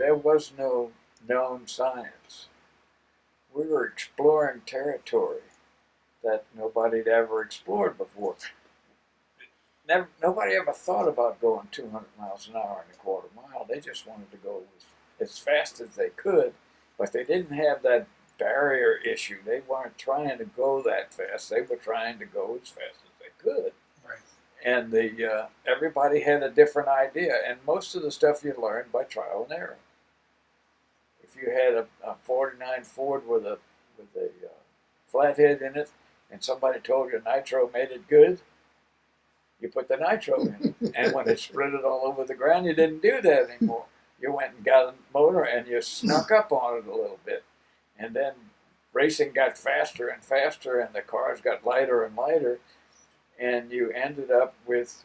there was no known science. We were exploring territory that nobody had ever explored before. Nobody ever thought about going 200 miles an hour in a quarter mile. They just wanted to go as fast as they could, but they didn't have that barrier issue. They weren't trying to go that fast. They were trying to go as fast as they could. Right. And everybody had a different idea, and most of the stuff you learned by trial and error. If you had a 49 Ford with a flathead in it, and somebody told you nitro made it good, you put the nitro in. And when it spread it all over the ground, you didn't do that anymore. You went and got a motor and you snuck up on it a little bit. And then racing got faster and faster, and the cars got lighter and lighter. And you ended up with,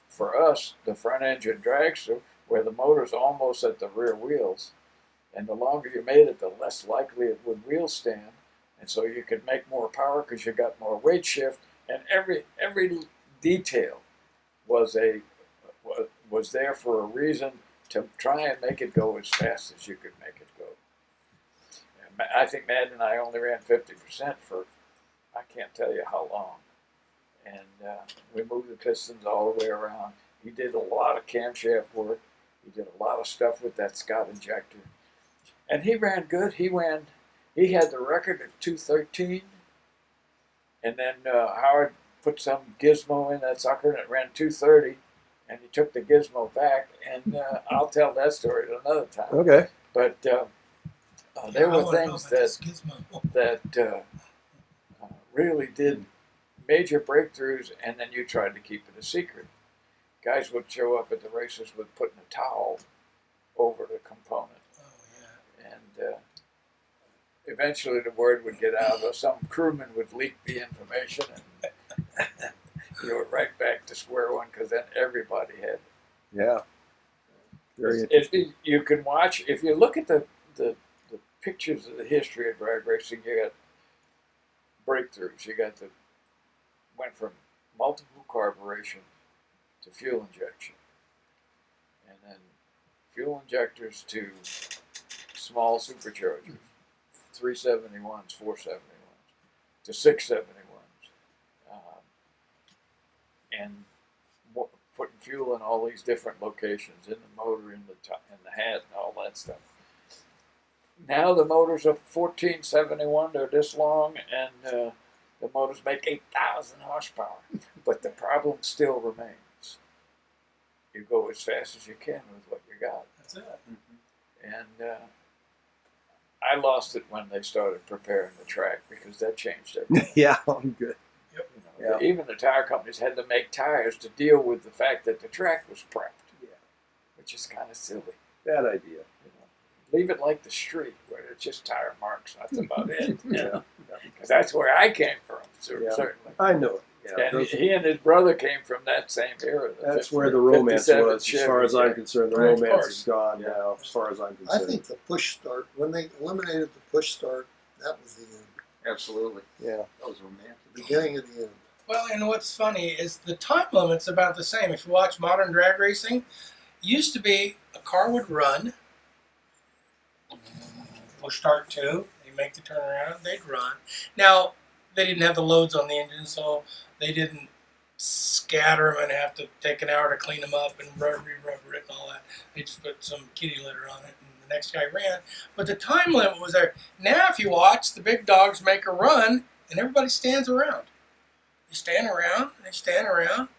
for us, the front engine dragster, where the motor's almost at the rear wheels. And the longer you made it, the less likely it would wheel stand. And so you could make more power because you got more weight shift. And every detail was there for a reason to try and make it go as fast as you could make it go. And I think Matt and I only ran 50% for I can't tell you how long. And we moved the pistons all the way around. He did a lot of camshaft work. He did a lot of stuff with that Scott injector. And he ran good. He had the record at 213. And then Howard put some gizmo in that sucker and it ran 230. And he took the gizmo back. And I'll tell that story at another time. Okay. But there were things that really did major breakthroughs, and then you tried to keep it a secret. Guys would show up at the races with putting a towel over the component. Oh, yeah. And eventually the word would get out, or some crewman would leak the information, and you were right back to square one, because then everybody had it. Yeah. Very interesting. You can watch, if you look at the pictures of the history of drag racing, you got breakthroughs. You got went from multiple carburation to fuel injection, and then fuel injectors to small superchargers, 371s, 471s, to 671s, and putting fuel in all these different locations, in the motor, in the hat, and all that stuff. Now the motors are 1471, they're this long, and the motors make 8,000 horsepower, but the problem still remains. You go as fast as you can with what you got. That's it. Mm-hmm. And I lost it when they started preparing the track, because that changed everything. Yeah, I'm good. Yep. You know, even the tire companies had to make tires to deal with the fact that the track was prepped. Yeah. Which is kind of silly. Bad idea. Leave it like the street, where it's just tire marks. That's about it. Yeah. Because that's where I came from, Yeah. certainly. I know it. Yeah. And he and his brother came from that same era. That's where the romance was, as far as I'm concerned. The Right, of romance course. is gone Yeah. now, as far as I'm I concerned. think the push start, when they eliminated the push start, that was the end. Absolutely. Yeah. That was romantic. The beginning of the end. Well, and what's funny is the time limit's about the same. If you watch modern drag racing, used to be a car would run, push start 2, they make the turnaround, they'd run. Now, they didn't have the loads on the engine, so they didn't scatter them and have to take an hour to clean them up and re-rubber it and all that. They just put some kitty litter on it and the next guy ran. But the time limit was there. Now, if you watch, the big dogs make a run and everybody stands around. They stand around, and they stand around,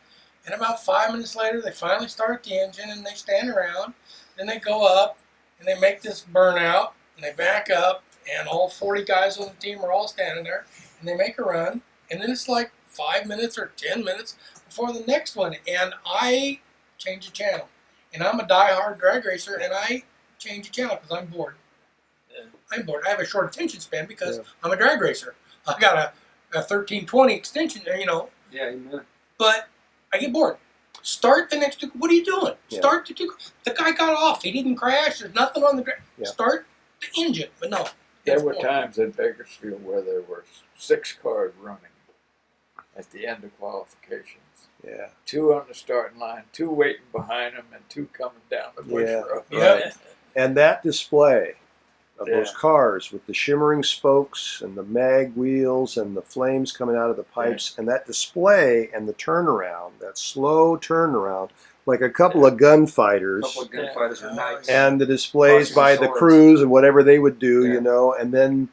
and about 5 minutes later, they finally start the engine, and they stand around. Then they go up, and they make this burnout, and they back up, and all 40 guys on the team are all standing there, and they make a run, and then it's like 5 minutes or 10 minutes before the next one, and I change the channel. And I'm a die-hard drag racer, and I change the channel because I'm bored. I'm bored. I have a short attention span because I'm a drag racer. I got a 1320 extension, you know. Yeah, amen. But I get bored. Start the next. What are you doing? Yeah. Start the two. The guy got off. He didn't crash. There's nothing on the ground. Yeah. Start the engine. But no. There were times at Bakersfield where there were 6 cars running at the end of qualifications. Yeah. 2 on the starting line, 2 waiting behind them, and 2 coming down the bush Yeah, road. right. And that display of those Yeah. cars with the shimmering spokes and the mag wheels and the flames coming out of the pipes, and that display and the turnaround, that slow turnaround, like a couple of gunfighters. A couple of gunfighters were nice. And the displays Crossing by the the swords. crews and whatever they would do, Yeah. you know, and then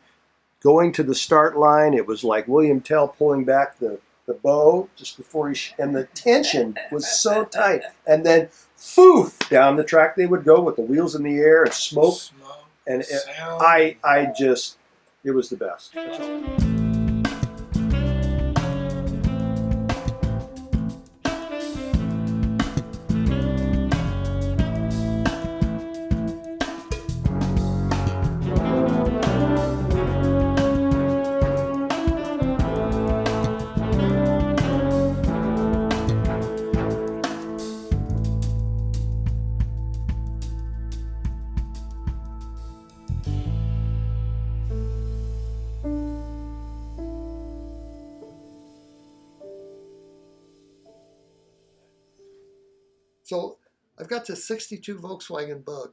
going to the start line, it was like William Tell pulling back the bow just before and the tension was so tight. And then, foof, down the track they would go with the wheels in the air and smoke. And sound. I just, it was the best. That's all. So I've got this 62 Volkswagen Bug.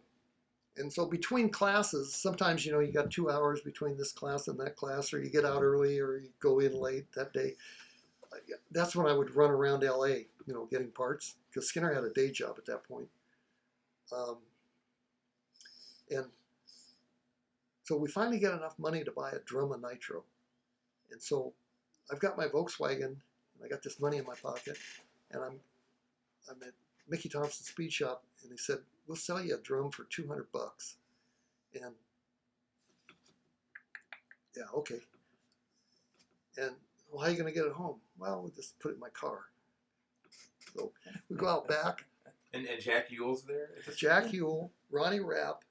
And so between classes, sometimes, you know, you got 2 hours between this class and that class, or you get out early or you go in late that day. That's when I would run around LA, you know, getting parts, because Skinner had a day job at that point. And so we finally get enough money to buy a drum of nitro. And so I've got my Volkswagen, and I got this money in my pocket, and I'm at Mickey Thompson Speed Shop, and they said, we'll sell you a drum for $200. And yeah, okay. And well, how are you going to get it home? Well, we'll just put it in my car. So we go out back. And Jack Ewell's there? Jack Ewell, Ronnie Rapp,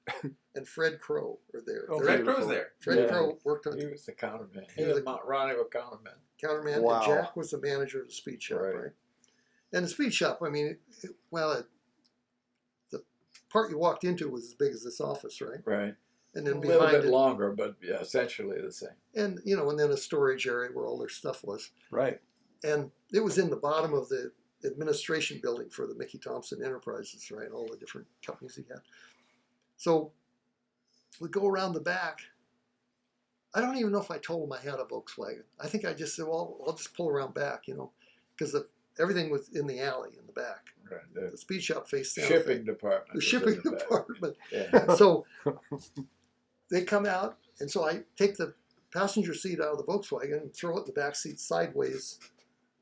and Fred Crow are there. Oh, Fred Crow's there. Fred Yeah. Crow worked on He was the counterman. He He was was the- Ronnie was counterman. counterman, Wow. and Jack was the manager of the speed shop, Right. right? And the speed shop, I mean, the part you walked into was as big as this office, right? Right. And A then little behind bit it, longer, but yeah, essentially the same. and you know, and then a storage area where all their stuff was. Right. And it was in the bottom of the administration building for the Mickey Thompson Enterprises, right? All the different companies he had. So we go around the back. I don't even know if I told him I had a Volkswagen. I think I just said, well, I'll just pull around back, you know, because everything was in the alley in the back. Right. The The speed shop faced down. shipping department. The was shipping in the back. department. Yeah. So they come out, and so I take the passenger seat out of the Volkswagen and throw it in the back seat sideways,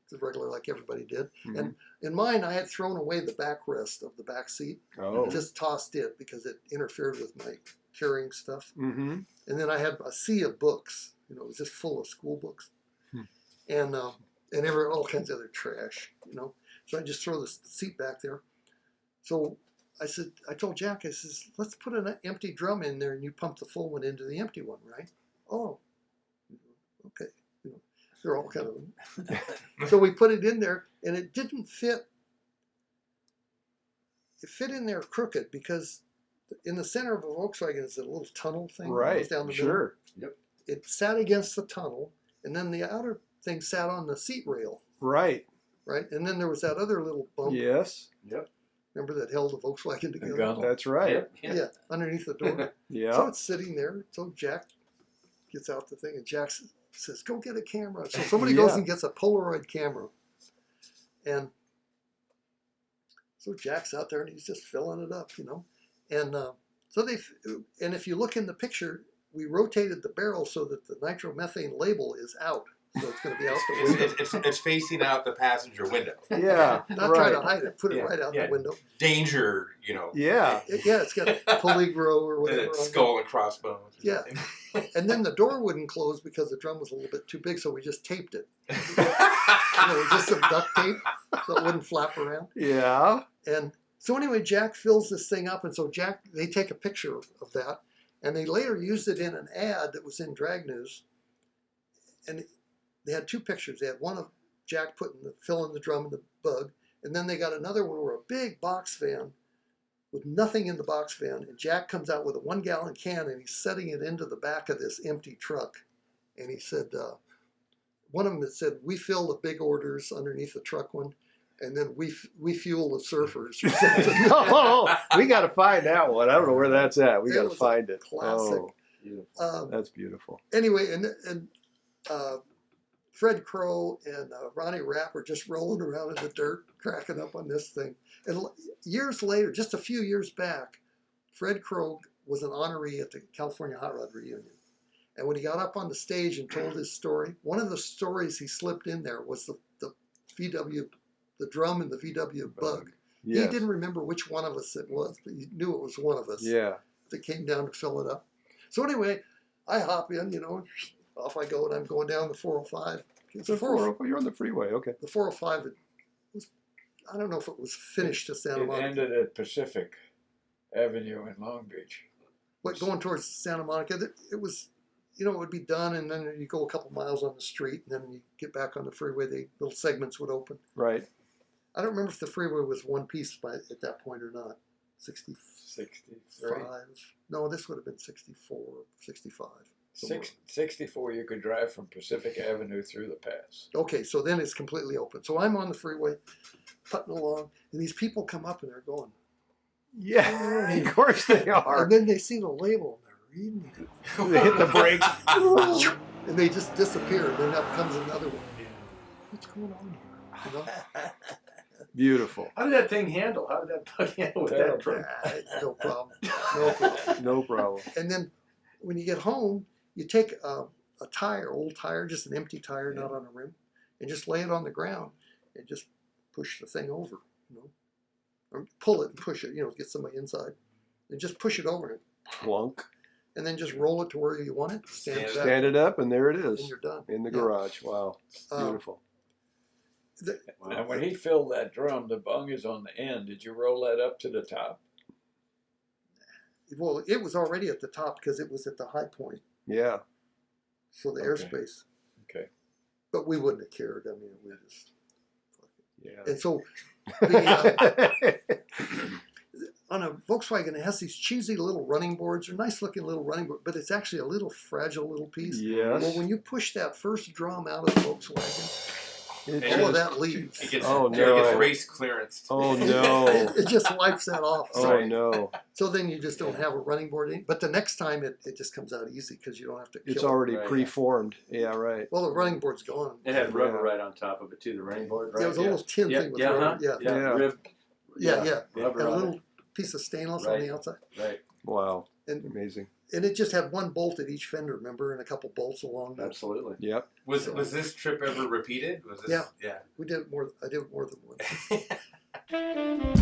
the regular like everybody did. Mhm. And in mine, I had thrown away the backrest of the back seat, Oh. just tossed it because it interfered with my carrying stuff. Mm-hmm. And then I had a sea of books, you know, it was just full of school books, and all kinds of other trash, you know. So I just throw the seat back there. So I told Jack, I says, let's put an empty drum in there and you pump the full one into the empty one, right? Oh, okay. You know, they're all kind of. So we put it in there and it didn't fit. It fit in there crooked because in the center of a Volkswagen is a little tunnel thing that Right. goes down the middle. Sure. It sat against the tunnel, and then the outer thing sat on the seat rail, Right. right? And then there was that other little bump. Yes. Remember that held the Volkswagen The together? gunnel. That's right. Yeah, underneath the door. So Yeah. it's sitting there. So Jack gets out the thing, and Jack says, "Go get a camera." So somebody goes Yeah. and gets a Polaroid camera, and so Jack's out there and he's just filling it up, you know. And and if you look in the picture, we rotated the barrel so that the nitromethane label is out, so it's going to be out the window. It's facing out the passenger window. Yeah. Not try to right. hide it, put it Yeah, right out yeah. the window. Danger, you know. Yeah. Yeah, it's got Poligro or And whatever. it's on skull and crossbones. or Yeah. something. And then the door wouldn't close because the drum was a little bit too big, so we just taped it. You know, just some duct tape so it wouldn't flap around. Yeah. And so anyway, Jack fills this thing up, and so they take a picture of that, and they later used it in an ad that was in Drag News. And they had two pictures. They had one of Jack filling the drum in the Bug, and then they got another one where a big box fan with nothing in the box fan, and Jack comes out with a 1 gallon can and he's setting it into the back of this empty truck. And he said, one of them that said, "We fill the big orders" underneath the truck one. and then we fuel the surfers. Oh, we got to find that one. I don't know where that's at. We It got to was a find it. classic. Oh, Beautiful. that's beautiful. Anyway, and Fred Crow and Ronnie Rapp were just rolling around in the dirt, cracking up on this thing. And years later, just a few years back, Fred Crow was an honoree at the California Hot Rod Reunion. And when he got up on the stage and told his story, one of the stories he slipped in there was the VW, the drum and the VW Bug. Yes. He didn't remember which one of us it was, but he knew it was one of us Yeah. that came down to fill it up. So anyway, I hop in, off I go, and I'm going down the 405. It's a 405. You're on the freeway. Okay. The 405 was, I don't know if it was finished to Santa It Monica, ended at Pacific Avenue in Long Beach. but going towards Santa Monica, it was, it would be done, and then you go a couple miles on the street, and then you get back on the freeway, the little segments would open. Right. I don't remember if the freeway was one piece at that point or not. 65. 63. No, this would have been 64, 65. somewhere. 64, you could drive from Pacific Avenue through the pass. Okay, so then it's completely open. So I'm on the freeway, putting along, and these people come up and they're going. Yeah. Of course they are. And then they see the label and they're reading it. They hit the brakes. And they just disappear. And then up comes another one. What's going on here? You know? Beautiful. How did that thing handle? How did that bug handle with that drum? No problem. No problem. No problem. And then when you get home, you take a tire, old tire, just an empty tire, not on a rim, and just lay it on the ground and just push the thing over, or pull it and push it, get somebody inside, and just push it over it, Plunk. and then just roll it to where you want it, stand it up, Stand it up, and there it and is you're done. in the Yeah. garage. Wow. Beautiful. And when he filled that drum, the bung is on the end. Did you roll that up to the top? Well, it was already at the top because it was at the high point, Yeah. so the Okay. airspace. Okay. But we wouldn't have cared. I mean, we just. Yeah. And so, the, on a Volkswagen, it has these cheesy little running boards. They're nice looking little running board, but it's actually a little fragile little piece. Yes. Well, when you push that first drum out of the Volkswagen, It all of just- that leaves. It gets, Oh, it no. gets race clearance. Oh no. It just wipes that off. Oh no. So then you just don't have a running board. But the next time it just comes out easy because you don't have to kill It's it. already Right. preformed. Yeah. Right. Well, the running board's gone. It had rubber Yeah. right on top of it too, the running board, right? There was a little tin thing with yeah, rubber. huh? Yeah. Yeah, Yeah. rib. Yeah. Rubber And a on little piece of stainless on Right. the outside. it. Right. Wow. And Amazing. it just had one bolt at each fender, remember, and a couple bolts along. Absolutely. Yep. Was this trip ever repeated? Was this? Yeah. Yeah. I did it more than once.